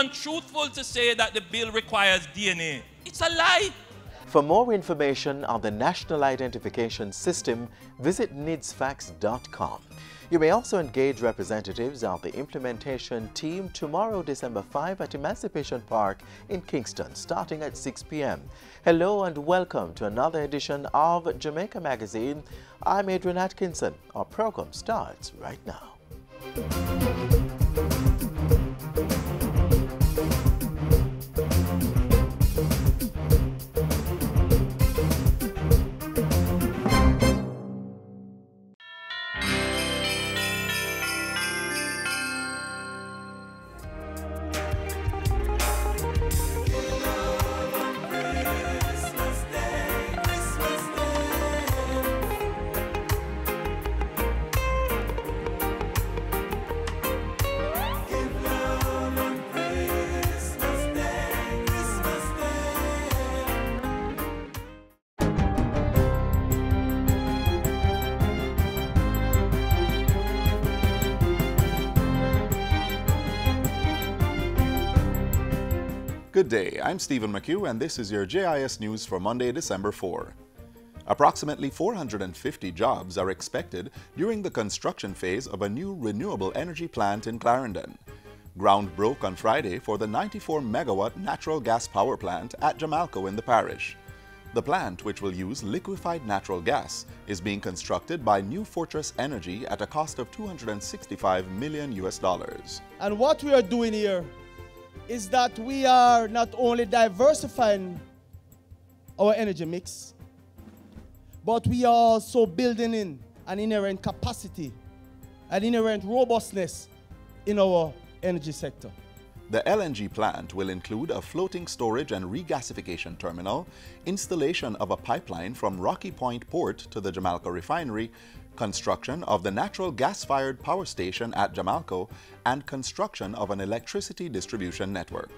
untruthful to say that the bill requires DNA. It's a lie. For more information on the National Identification System, visit nidsfax.com. You may also engage representatives of the implementation team tomorrow, December 5 at Emancipation Park in Kingston, starting at 6 p.m. Hello and welcome to another edition of Jamaica Magazine. I'm Adrian Atkinson. Our program starts right now. Good day, I'm Stephen McHugh and this is your JIS News for Monday, December 4. Approximately 450 jobs are expected during the construction phase of a new renewable energy plant in Clarendon. Ground broke on Friday for the 94-megawatt natural gas power plant at Jamaica in the parish. The plant, which will use liquefied natural gas, is being constructed by New Fortress Energy at a cost of $265 million. And what we are doing here is that we are not only diversifying our energy mix, but we are also building in an inherent capacity, an inherent robustness in our energy sector. The LNG plant will include a floating storage and regasification terminal, installation of a pipeline from Rocky Point Port to the Jamaica refinery, construction of the natural gas-fired power station at Jamaica, and construction of an electricity distribution network.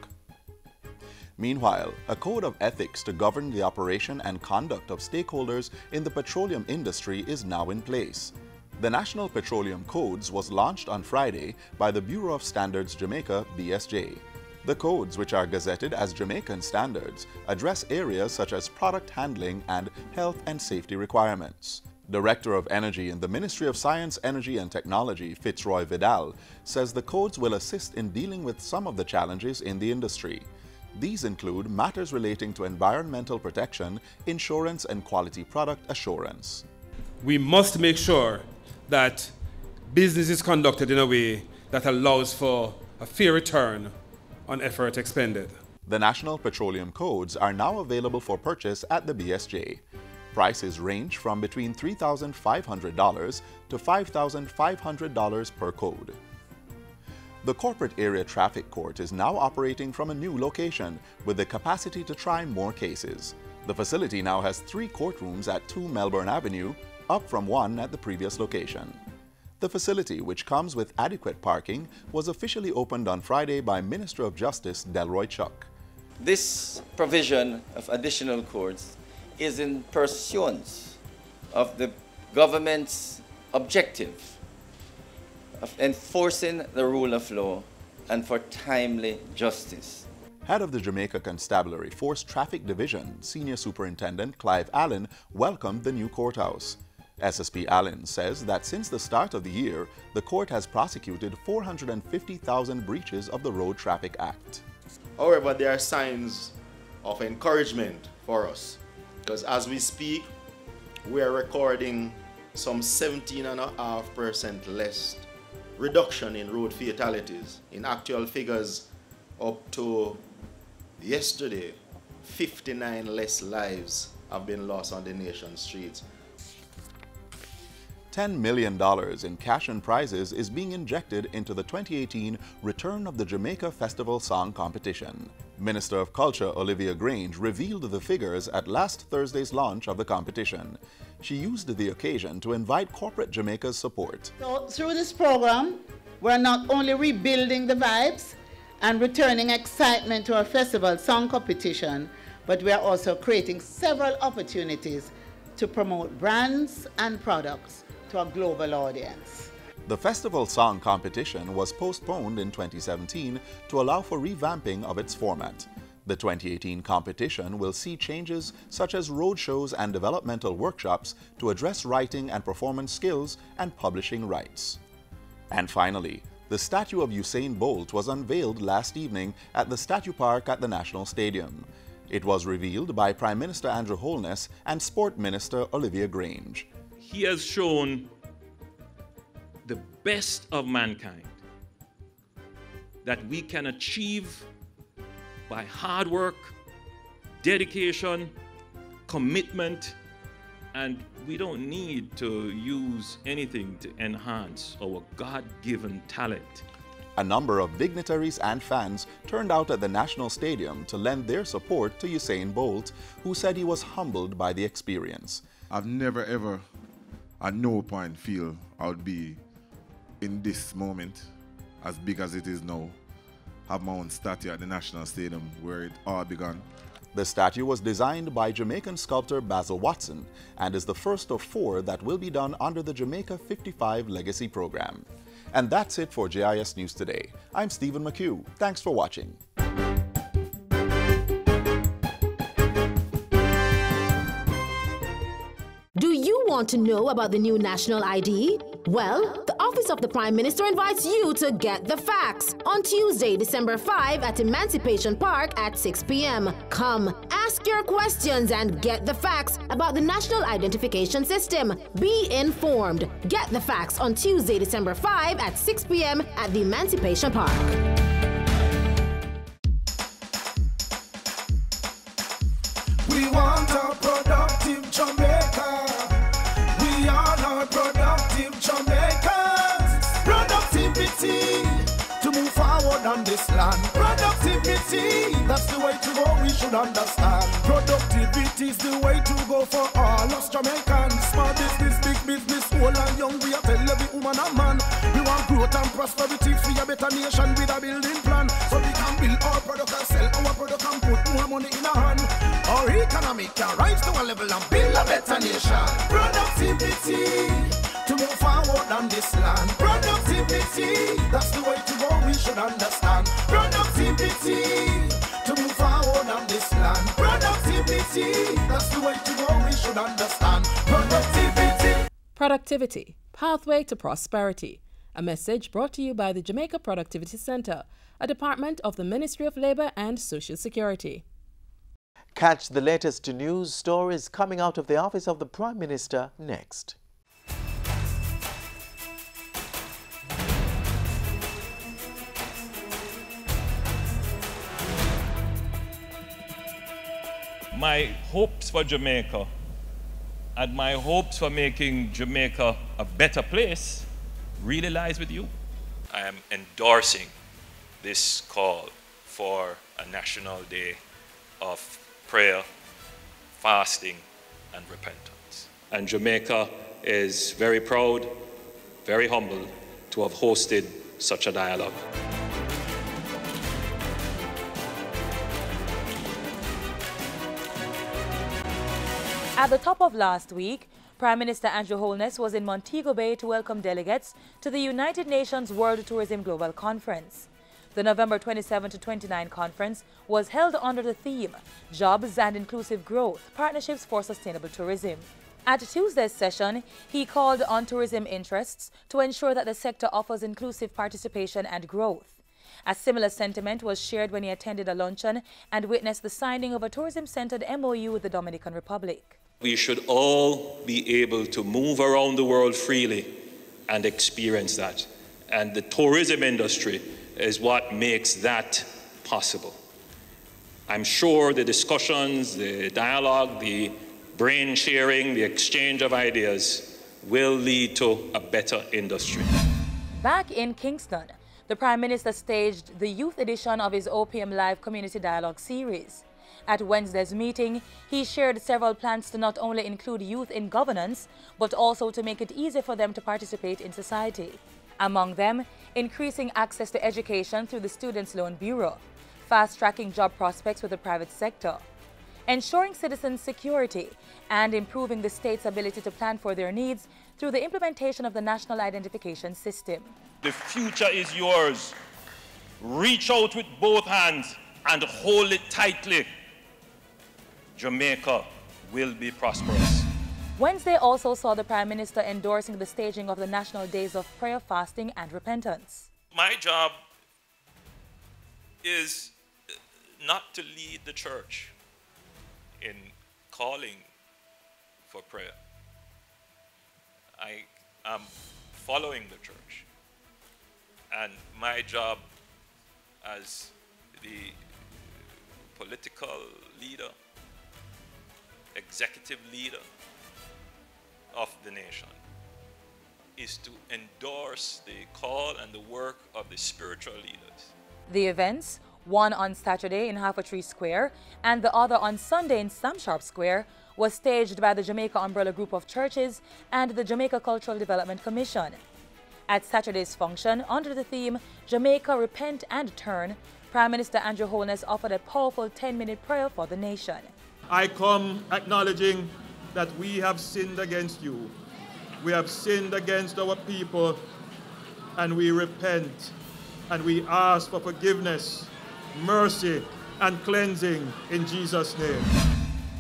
Meanwhile, a code of ethics to govern the operation and conduct of stakeholders in the petroleum industry is now in place. The National Petroleum Codes was launched on Friday by the Bureau of Standards Jamaica, BSJ. The codes, which are gazetted as Jamaican standards, address areas such as product handling and health and safety requirements. Director of Energy in the Ministry of Science, Energy and Technology, Fitzroy Vidal, says the codes will assist in dealing with some of the challenges in the industry. These include matters relating to environmental protection, insurance and quality product assurance. We must make sure that business is conducted in a way that allows for a fair return on effort expended. The National Petroleum Codes are now available for purchase at the BSJ. Prices range from between $3,500 to $5,500 per code. The Corporate Area Traffic Court is now operating from a new location with the capacity to try more cases. The facility now has 3 courtrooms at 2 Melbourne Avenue, up from 1 at the previous location. The facility, which comes with adequate parking, was officially opened on Friday by Minister of Justice Delroy Chuck. This provision of additional courts is in pursuance of the government's objective of enforcing the rule of law and for timely justice. Head of the Jamaica Constabulary Force Traffic Division, Senior Superintendent Clive Allen, welcomed the new courthouse. SSP Allen says that since the start of the year, the court has prosecuted 450,000 breaches of the Road Traffic Act. However, there are signs of encouragement for us, because as we speak, we are recording some 17.5% less reduction in road fatalities. In actual figures, up to yesterday, 59 less lives have been lost on the nation's streets. $10 million in cash and prizes is being injected into the 2018 Return of the Jamaica Festival Song Competition. Minister of Culture Olivia Grange revealed the figures at last Thursday's launch of the competition. She used the occasion to invite corporate Jamaica's support. So through this program, we're not only rebuilding the vibes and returning excitement to our festival song competition, but we are also creating several opportunities to promote brands and products to a global audience. The festival song competition was postponed in 2017 to allow for revamping of its format. The 2018 competition will see changes such as roadshows and developmental workshops to address writing and performance skills and publishing rights. And finally, the statue of Usain Bolt was unveiled last evening at the Statue Park at the National Stadium. It was revealed by Prime Minister Andrew Holness and Sport Minister Olivia Grange. He has shown the best of mankind that we can achieve by hard work, dedication, commitment, and we don't need to use anything to enhance our God-given talent. A number of dignitaries and fans turned out at the National Stadium to lend their support to Usain Bolt, who said he was humbled by the experience. I've never ever, at no point, feel I would be in this moment, as big as it is now, have my own statue at the National Stadium where it all began. The statue was designed by Jamaican sculptor Basil Watson and is the first of 4 that will be done under the Jamaica 55 Legacy Program. And that's it for JIS News Today. I'm Stephen McHugh. Thanks for watching. Do you want to know about the new national ID? Well, the Office of the Prime Minister invites you to get the facts on Tuesday, December 5 at Emancipation Park at 6 p.m. Come, ask your questions and get the facts about the National Identification System. Be informed. Get the facts on Tuesday, December 5 at 6 p.m. at the Emancipation Park. We want a productive Jamaica. We all are productive Jamaicans. Productivity to move forward on this land. Productivity, that's the way to go, we should understand. Productivity is the way to go for all us Jamaicans. Small business, big business, old and young, we are tell every woman and man. We want growth and prosperity, free a better nation with a building plan. So we can build our product and sell our product and put more money in our hand. Our economy can rise to a level and build a better nation. Productivity to move forward on this land. Productivity, that's the way to go, we should understand. Productivity to move forward on this land. Productivity, that's the way to go, we should understand. Productivity. Productivity, pathway to prosperity. A message brought to you by the Jamaica Productivity Center, a department of the Ministry of Labor and Social Security. Catch the latest news stories coming out of the Office of the Prime Minister next. My hopes for Jamaica and my hopes for making Jamaica a better place really lies with you. I am endorsing this call for a national day of prayer, fasting, and repentance. And Jamaica is very proud, very humbled to have hosted such a dialogue. At the top of last week, Prime Minister Andrew Holness was in Montego Bay to welcome delegates to the United Nations World Tourism Global Conference. The November 27 to 29 conference was held under the theme, Jobs and Inclusive Growth, Partnerships for Sustainable Tourism. At Tuesday's session, he called on tourism interests to ensure that the sector offers inclusive participation and growth. A similar sentiment was shared when he attended a luncheon and witnessed the signing of a tourism-centered MOU with the Dominican Republic. We should all be able to move around the world freely and experience that. And the tourism industry is what makes that possible. I'm sure the discussions, the dialogue, the brain sharing, the exchange of ideas will lead to a better industry. Back in Kingston, the Prime Minister staged the youth edition of his OPM Live Community Dialogue series. At Wednesday's meeting, he shared several plans to not only include youth in governance, but also to make it easier for them to participate in society. Among them, increasing access to education through the Students' Loan Bureau, fast-tracking job prospects with the private sector, ensuring citizens' security, and improving the state's ability to plan for their needs through the implementation of the National Identification System. The future is yours. Reach out with both hands and hold it tightly. Jamaica will be prosperous. Wednesday also saw the Prime Minister endorsing the staging of the National Days of Prayer, Fasting and Repentance. My job is not to lead the church in calling for prayer. I am following the church. And my job as the political leader, executive leader of the nation is to endorse the call and the work of the spiritual leaders. The events, one on Saturday in Half a Tree Square and the other on Sunday in Sam Sharp Square, was staged by the Jamaica Umbrella Group of Churches and the Jamaica Cultural Development Commission. At Saturday's function, under the theme Jamaica Repent and Turn, Prime Minister Andrew Holness offered a powerful 10-minute prayer for the nation. I come acknowledging that we have sinned against you. We have sinned against our people, and we repent, and we ask for forgiveness, mercy, and cleansing in Jesus' name.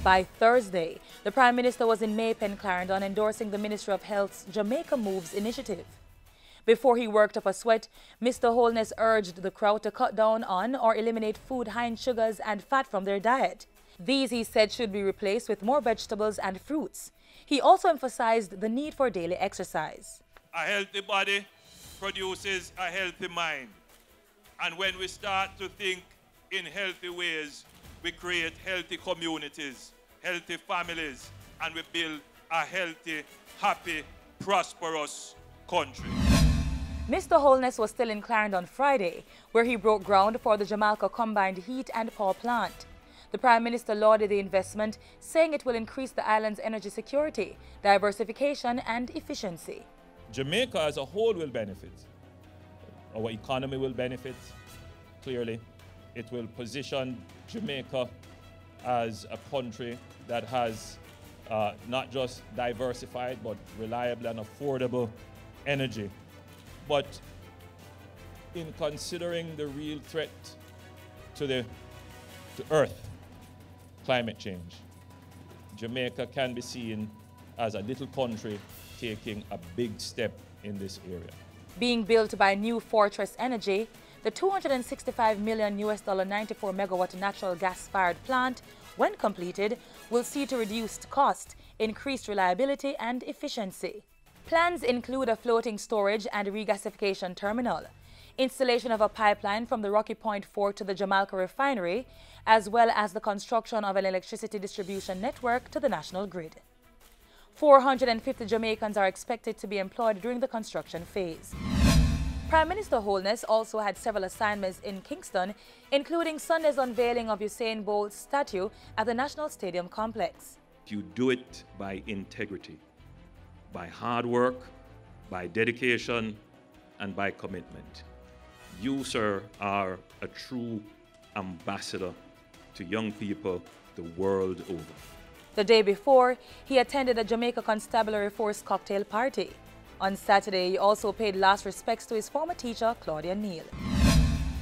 By Thursday, the Prime Minister was in Maypen, Clarendon, endorsing the Ministry of Health's Jamaica Moves initiative. Before he worked up a sweat, Mr. Holness urged the crowd to cut down on or eliminate food high in sugars and fat from their diet. These, he said, should be replaced with more vegetables and fruits. He also emphasized the need for daily exercise. A healthy body produces a healthy mind. And when we start to think in healthy ways, we create healthy communities, healthy families, and we build a healthy, happy, prosperous country. Mr. Holness was still in Clarendon Friday, where he broke ground for the Jamaica Combined Heat and Power Plant. The Prime Minister lauded the investment, saying it will increase the island's energy security, diversification and efficiency. Jamaica as a whole will benefit. Our economy will benefit, clearly. It will position Jamaica as a country that has not just diversified but reliable and affordable energy. But in considering the real threat to Earth, climate change, Jamaica can be seen as a little country taking a big step in this area. Being built by New Fortress Energy, the $265 million 94 megawatt natural gas-fired plant, when completed, will see to reduced cost, increased reliability and efficiency. Plans include a floating storage and regasification terminal, installation of a pipeline from the Rocky Point Fort to the Jamaica refinery, as well as the construction of an electricity distribution network to the national grid. 450 Jamaicans are expected to be employed during the construction phase. Prime Minister Holness also had several assignments in Kingston, including Sunday's unveiling of Usain Bolt's statue at the National Stadium complex. You do it by integrity, by hard work, by dedication, and by commitment. You, sir, are a true ambassador to young people the world over. The day before, he attended a Jamaica Constabulary Force cocktail party. On Saturday, he also paid last respects to his former teacher, Claudia Neal.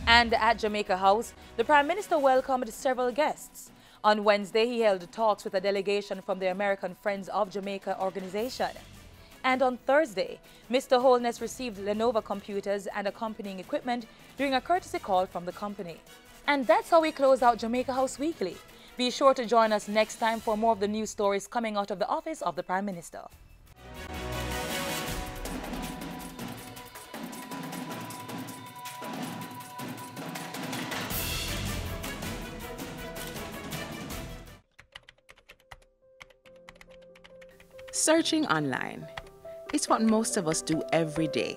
And at Jamaica House, the Prime Minister welcomed several guests. On Wednesday, he held talks with a delegation from the American Friends of Jamaica organization. And on Thursday, Mr. Holness received Lenovo computers and accompanying equipment during a courtesy call from the company. And that's how we close out Jamaica House Weekly. Be sure to join us next time for more of the news stories coming out of the office of the Prime Minister. Searching online. It's what most of us do every day.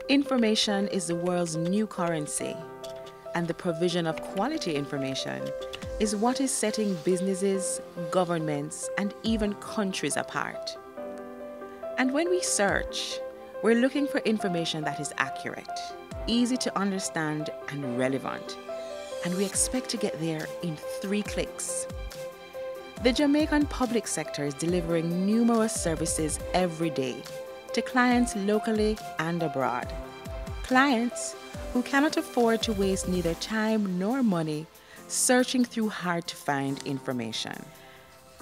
Information is the world's new currency, and the provision of quality information is what is setting businesses, governments, and even countries apart. And when we search, we're looking for information that is accurate, easy to understand, and relevant. and we expect to get there in 3 clicks. The Jamaican public sector is delivering numerous services every day to clients locally and abroad. Clients who cannot afford to waste neither time nor money searching through hard-to-find information.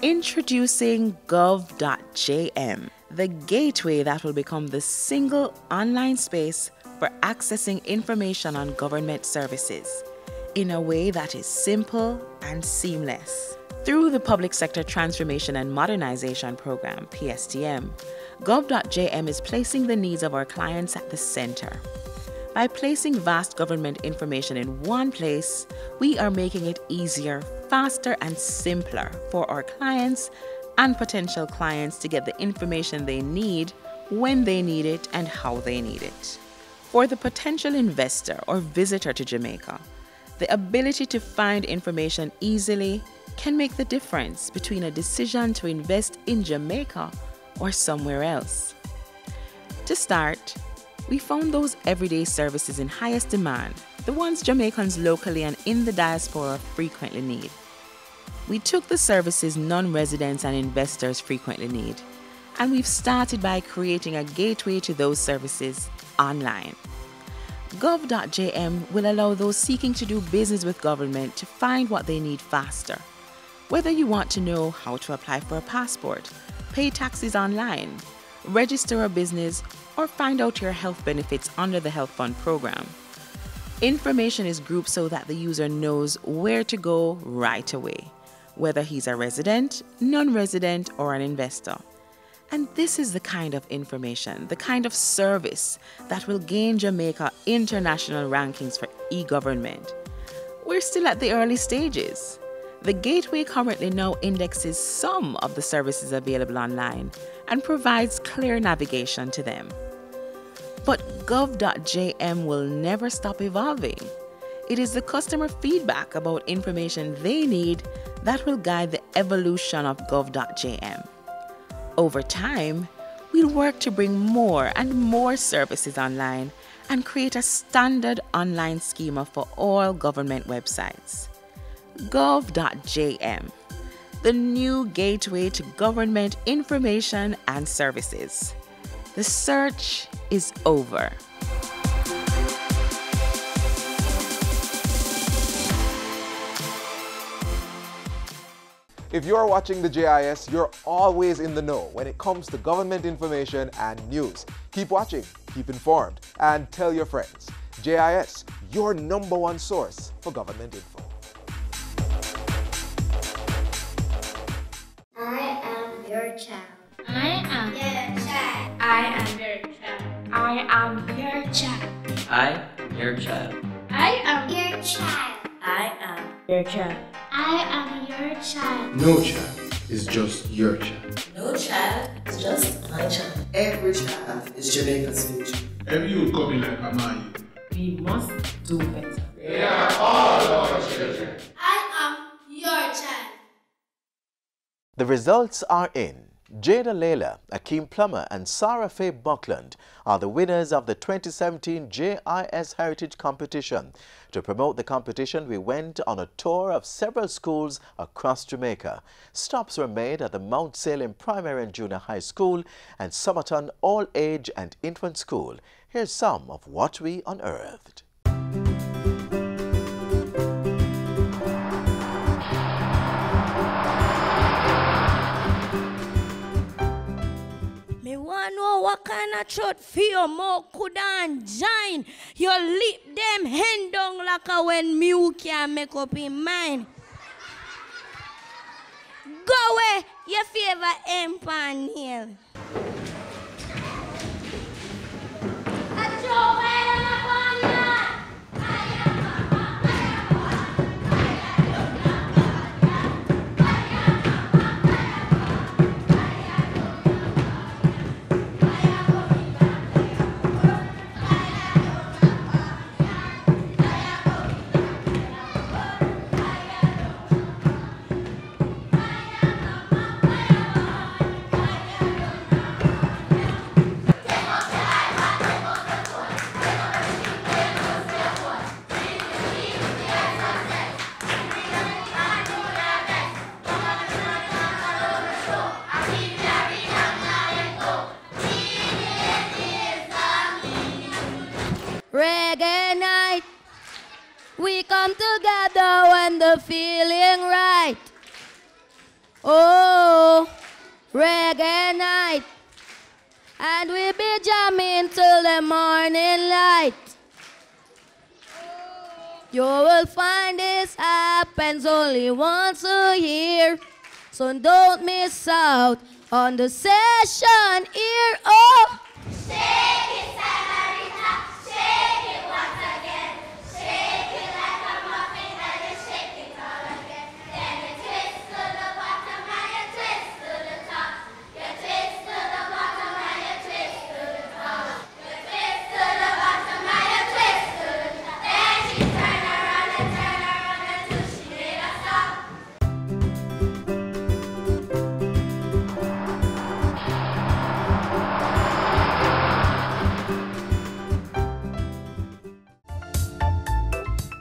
Introducing Gov JM, the gateway that will become the single online space for accessing information on government services in a way that is simple and seamless. Through the Public Sector Transformation and Modernization Program, PSTM, Gov JM is placing the needs of our clients at the center. By placing vast government information in one place, we are making it easier, faster, and simpler for our clients and potential clients to get the information they need, when they need it, and how they need it. For the potential investor or visitor to Jamaica, the ability to find information easily can make the difference between a decision to invest in Jamaica or somewhere else. To start, we found those everyday services in highest demand, the ones Jamaicans locally and in the diaspora frequently need. We took the services non-residents and investors frequently need, and we've started by creating a gateway to those services online. Gov JM will allow those seeking to do business with government to find what they need faster. Whether you want to know how to apply for a passport, pay taxes online, register a business, or find out your health benefits under the Health Fund program. Information is grouped so that the user knows where to go right away, whether he's a resident, non-resident, or an investor. And this is the kind of information, the kind of service that will gain Jamaica international rankings for e-government. We're still at the early stages. The Gateway currently now indexes some of the services available online and provides clear navigation to them. But Gov JM will never stop evolving. It is the customer feedback about information they need that will guide the evolution of Gov JM. Over time, we'll work to bring more and more services online and create a standard online schema for all government websites. Gov JM, the new gateway to government information and services. The search is over. If you're watching the JIS, you're always in the know when it comes to government information and news. Keep watching, keep informed, and tell your friends. JIS, your #1 source for government info. I am your child. I am your child. I am your child. I am your child. I am your child. I am your child. I am your child. I am your child. No child is just your child. No child is just my child. Every child is Jamaica's future. Every youth coming like Amayu. We must do better. They are all our children. I am your child. The results are in. Jada Layla, Akeem Plummer, and Sarah Faye Buckland are the winners of the 2017 JIS Heritage Competition. To promote the competition, we went on a tour of several schools across Jamaica. Stops were made at the Mount Salem Primary and Junior High School and Somerton All-Age and Infant School. Here's some of what we unearthed. Know what kind of truth fear more could join your lip them hand down like a when me can make up in mind. Go away, your favorite empan here. come together when the feeling right. Oh, reggae night. And we be jamming till the morning light. You will find this happens only once a year. So don't miss out on the session here. Oh! Shake it, Samarita. Shake it once again. Shake it like a muffin and you shake it all again. Then you twist to the bottom and you twist to the top. You twist to the bottom and you twist to the top. You twist to the bottom and you twist to the top. Then she turn around until she made a stop.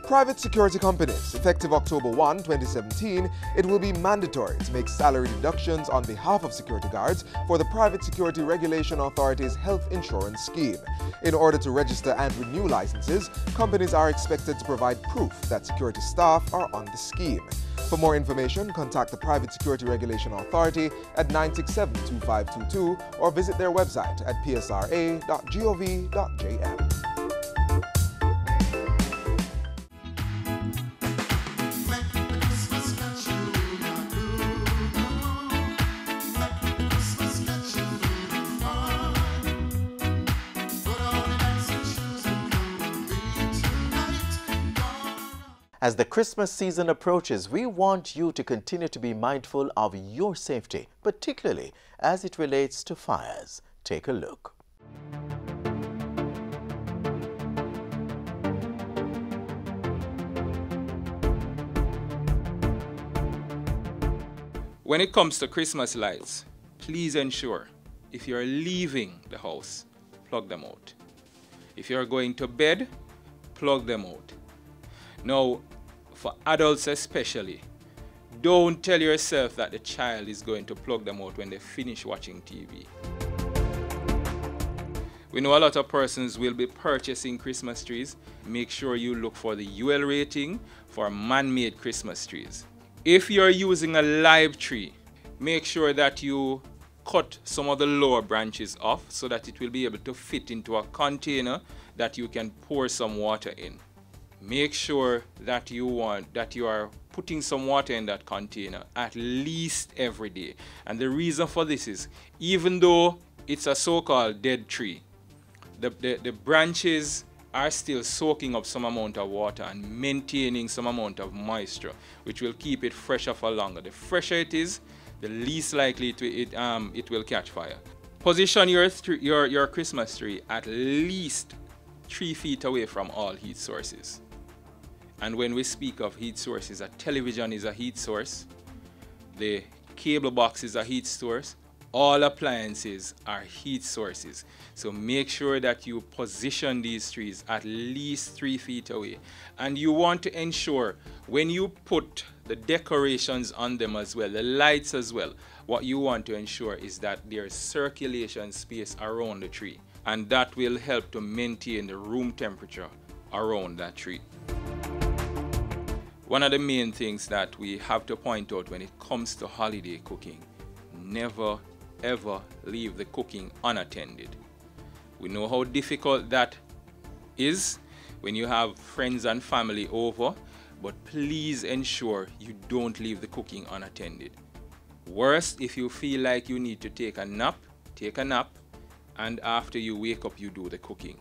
Private security companies, effective October 1, 2017, it will be mandatory to make salary deductions on behalf of security guards for the Private Security Regulation Authority's health insurance scheme. In order to register and renew licenses, companies are expected to provide proof that security staff are on the scheme. For more information, contact the Private Security Regulation Authority at 967-2522 or visit their website at psra.gov.jm. As the Christmas season approaches, we want you to continue to be mindful of your safety, particularly as it relates to fires. Take a look. When it comes to Christmas lights, please ensure if you're leaving the house, plug them out. If you're going to bed, plug them out. Now, for adults especially, don't tell yourself that the child is going to plug them out when they finish watching TV. We know a lot of persons will be purchasing Christmas trees. Make sure you look for the UL rating for man-made Christmas trees. If you're using a live tree, make sure that you cut some of the lower branches off so that it will be able to fit into a container that you can pour some water in. Make sure that you are putting some water in that container at least every day. And the reason for this is, even though it's a so-called dead tree, the branches are still soaking up some amount of water and maintaining some amount of moisture, which will keep it fresher for longer. The fresher it is, the least likely it will catch fire. Position your Christmas tree at least 3 feet away from all heat sources. And when we speak of heat sources, a television is a heat source, the cable box is a heat source, all appliances are heat sources. So make sure that you position these trees at least 3 feet away. And you want to ensure when you put the decorations on them as well, the lights as well, what you want to ensure is that there's circulation space around the tree. And that will help to maintain the room temperature around that tree. One of the main things that we have to point out when it comes to holiday cooking, never ever leave the cooking unattended. We know how difficult that is when you have friends and family over, but please ensure you don't leave the cooking unattended. Worst, if you feel like you need to take a nap, and after you wake up, you do the cooking.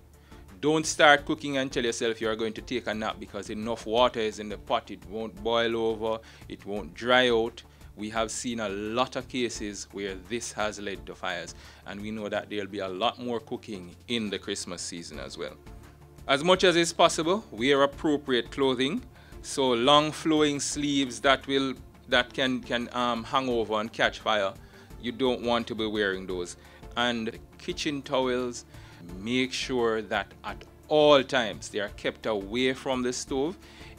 Don't start cooking and tell yourself you're going to take a nap because enough water is in the pot. It won't boil over, it won't dry out. We have seen a lot of cases where this has led to fires, and we know that there'll be a lot more cooking in the Christmas season as well. As much as is possible, wear appropriate clothing. So long flowing sleeves that can hang over and catch fire, you don't want to be wearing those. And kitchen towels, make sure that at all times they are kept away from the stove.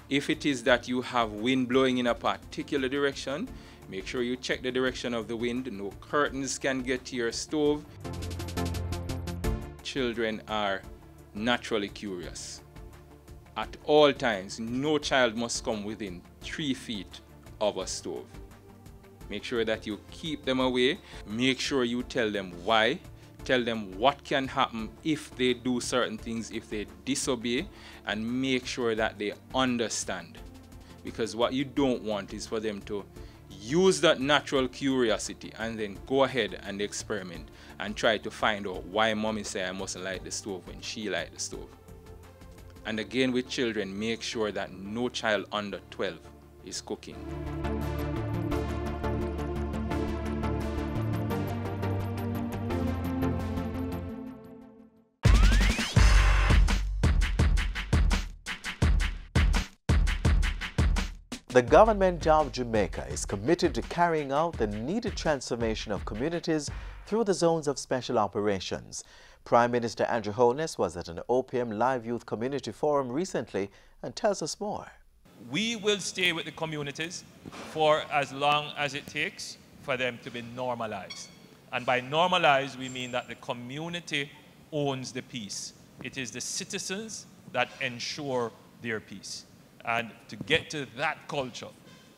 If it is that you have wind blowing in a particular direction, make sure you check the direction of the wind. No curtains can get to your stove. Children are naturally curious. At all times, no child must come within 3 feet of a stove. Make sure that you keep them away. Make sure you tell them why. Tell them what can happen if they do certain things, if they disobey, and make sure that they understand. Because what you don't want is for them to use that natural curiosity and then go ahead and experiment and try to find out why mommy say I mustn't light the stove when she light the stove. And again with children, make sure that no child under 12 is cooking. The government of Jamaica is committed to carrying out the needed transformation of communities through the zones of special operations. Prime Minister Andrew Holness was at an OPM Live Youth Community Forum recently and tells us more. We will stay with the communities for as long as it takes for them to be normalized. And by normalized, we mean that the community owns the peace. It is the citizens that ensure their peace. And to get to that culture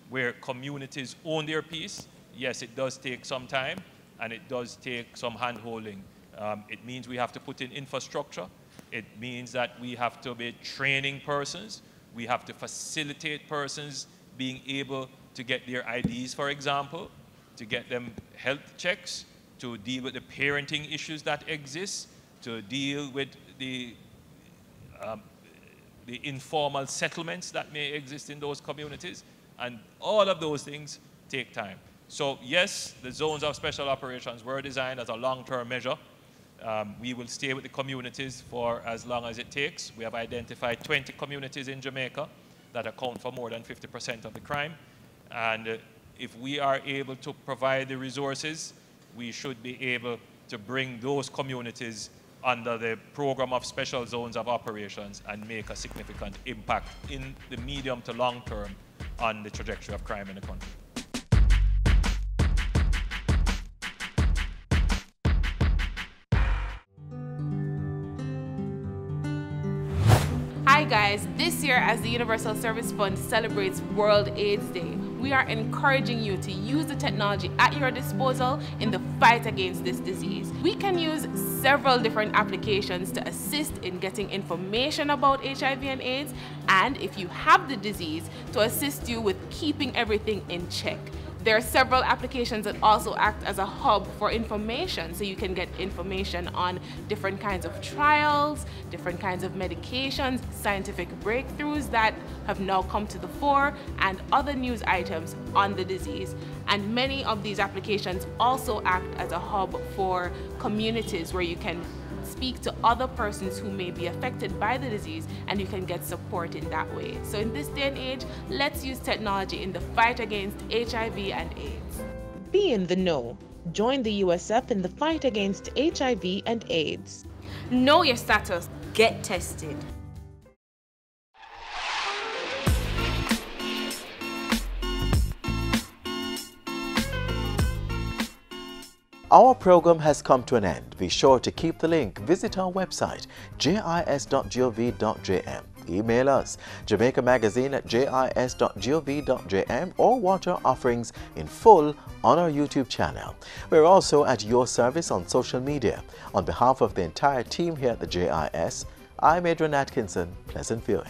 where communities own their peace, yes, it does take some time and it does take some hand-holding. It means we have to put in infrastructure. It means that we have to be training persons. We have to facilitate persons being able to get their IDs, for example, to get them health checks, to deal with the parenting issues that exist, to deal with the informal settlements that may exist in those communities. And all of those things take time. So yes, the zones of special operations were designed as a long-term measure. We will stay with the communities for as long as it takes. We have identified 20 communities in Jamaica that account for more than 50% of the crime. And if we are able to provide the resources, we should be able to bring those communities under the program of special zones of operations and make a significant impact in the medium to long term on the trajectory of crime in the country. Hi guys, this year as the Universal Service Fund celebrates World AIDS Day, we are encouraging you to use the technology at your disposal in the fight against this disease. We can use several different applications to assist in getting information about HIV and AIDS, and if you have the disease, to assist you with keeping everything in check. There are several applications that also act as a hub for information, so you can get information on different kinds of trials, different kinds of medications, scientific breakthroughs that have now come to the fore, and other news items on the disease. And many of these applications also act as a hub for communities where you can speak to other persons who may be affected by the disease and you can get support in that way. So in this day and age, let's use technology in the fight against HIV and AIDS. Be in the know. Join the USF in the fight against HIV and AIDS. Know your status. Get tested. Our program has come to an end. Be sure to keep the link. Visit our website, jis.gov.jm. Email us, jamaicamagazine@jis.gov.jm, or watch our offerings in full on our YouTube channel. We're also at your service on social media. On behalf of the entire team here at the JIS, I'm Adrian Atkinson. Pleasant viewing.